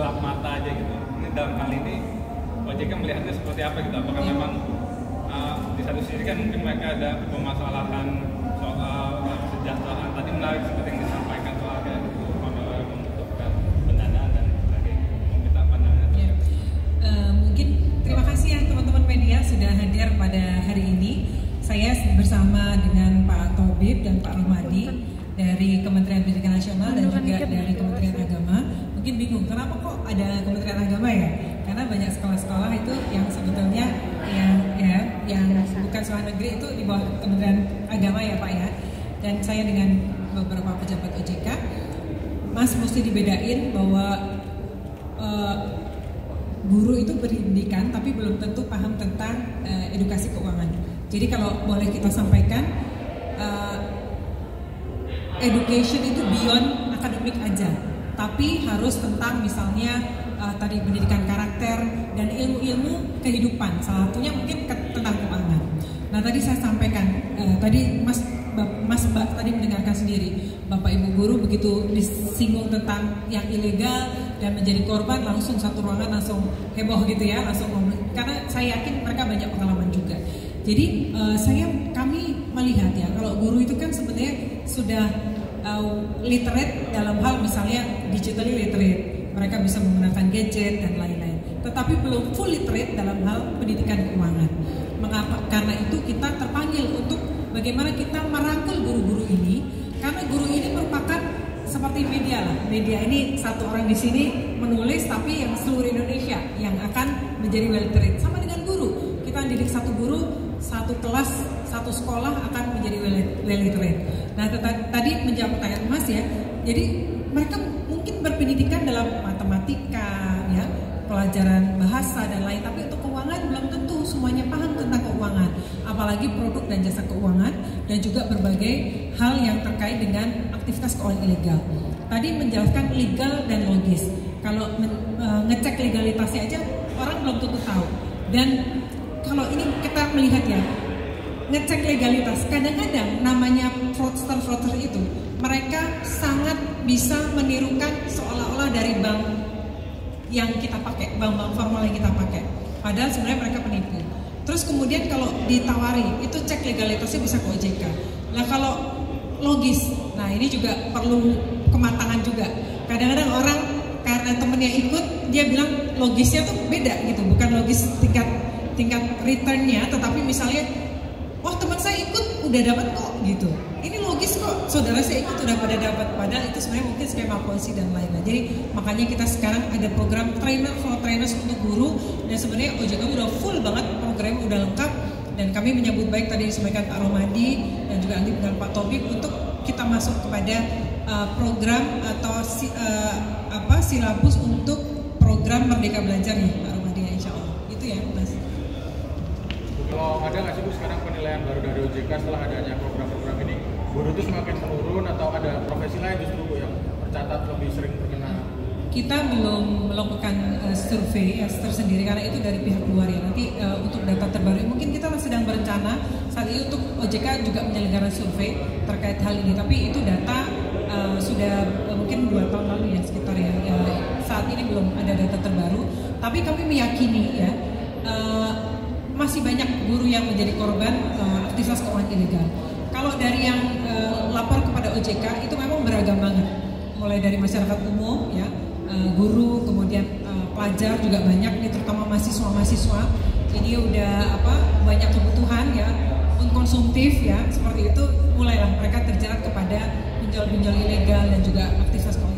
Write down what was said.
gelap mata aja gitu. Ini dalam hal ini OJK melihatnya seperti apa gitu? Apakah memang di satu sisi kan mungkin mereka ada permasalahan soal kesejahteraan, tadi menarik seperti yang disampaikan soal kayak gitu, membutuhkan pendanaan dan sebagainya. Kita pandangannya. Mungkin terima kasih ya teman-teman media sudah hadir pada hari ini. Saya bersama dengan Pak Tobib dan Pak Romadi dari Kementerian Pendidikan Nasional dan juga dari Kementerian Agama. Mungkin bingung kenapa kok ada Kementerian Agama ya? Karena banyak sekolah-sekolah itu yang sebetulnya yang bukan sekolah negeri itu di bawah Kementerian Agama ya Pak ya. Dan saya dengan beberapa pejabat OJK, Mas mesti dibedain bahwa guru itu berpendidikan tapi belum tentu paham tentang edukasi keuangan. Jadi kalau boleh kita sampaikan, education itu beyond akademik aja, tapi harus tentang misalnya tadi pendidikan karakter dan ilmu-ilmu kehidupan. Salah satunya mungkin tentang keuangan. Nah tadi saya sampaikan, tadi Mas Mbak tadi mendengarkan sendiri, Bapak Ibu guru begitu disinggung tentang yang ilegal dan menjadi korban langsung satu ruangan langsung heboh gitu ya, langsung ngomong. Karena saya yakin mereka banyak pengalaman juga. Jadi kami melihat ya kalau guru itu kan sebenarnya sudah literate dalam hal misalnya digitally literate, mereka bisa menggunakan gadget dan lain-lain. Tetapi belum full literate dalam hal pendidikan keuangan. Mengapa? Karena itu kita terpanggil untuk bagaimana kita merangkul guru-guru ini, karena guru ini merupakan seperti media lah. Media ini satu orang di sini menulis, tapi yang seluruh Indonesia yang akan menjadi well literate. Sama dengan guru, kita didik satu guru, satu kelas, satu sekolah akan menjadi well literate. Nah tadi menjawab pertanyaan Mas ya, jadi mereka mungkin berpendidikan dalam matematika, ya, pelajaran bahasa dan lain, tapi untuk keuangan belum tentu semuanya paham tentang keuangan, apalagi produk dan jasa keuangan dan juga berbagai hal yang terkait dengan aktivitas keuangan ilegal. Tadi menjelaskan legal dan logis. Kalau ngecek legalitasnya aja orang belum tentu tahu. Dan kalau ini kita melihat ya, ngecek legalitas, kadang-kadang namanya fraudster itu mereka sangat bisa menirukan seolah-olah dari bank yang kita pakai, bank-bank formal yang kita pakai. Padahal sebenarnya mereka penipu. Terus kemudian kalau ditawari, itu cek legalitasnya bisa ke OJK. Nah kalau logis, nah ini juga perlu kematangan juga. Kadang-kadang orang karena temennya ikut, dia bilang logisnya tuh beda gitu, bukan logis tingkat returnnya, tetapi misalnya, wah teman saya ikut udah dapat kok gitu. Ini logis kok, saudara saya ikut udah pada dapat. Padahal itu sebenarnya mungkin skema polisi dan lain-lain. Jadi makanya kita sekarang ada program trainers untuk guru, dan sebenarnya OJK udah full banget, program udah lengkap. Dan kami menyambut baik tadi disampaikan Pak Romadi dan juga nanti dengan Pak Tobib untuk kita masuk kepada program atau silabus untuk program Merdeka Belajar nih Pak Romadi ya, insya Allah. Itu ya Mas. Kalau ada nggak sih Bu sekarang penilaian baru dari OJK setelah adanya program-program ini, guru itu semakin menurun atau ada profesi lain justru Bu yang tercatat lebih sering terkena? Kita belum melakukan survei tersendiri karena itu dari pihak luar ya. Nanti untuk data terbaru mungkin kita sedang berencana saat ini untuk OJK juga menyelenggarakan survei terkait hal ini. Tapi itu data sudah mungkin 2 tahun lalu ya sekitar ya. Saat ini belum ada data terbaru. Tapi kami meyakini ya masih banyak guru yang menjadi korban aktivitas keuangan ilegal. Kalau dari yang lapor kepada OJK itu memang beragam banget. Mulai dari masyarakat umum ya, guru, kemudian pelajar juga banyak, ini terutama mahasiswa-mahasiswa. Ini udah banyak kebutuhan ya, konsumtif ya, seperti itu mulailah mereka terjerat kepada pinjol-pinjol ilegal dan juga aktivitas keuangan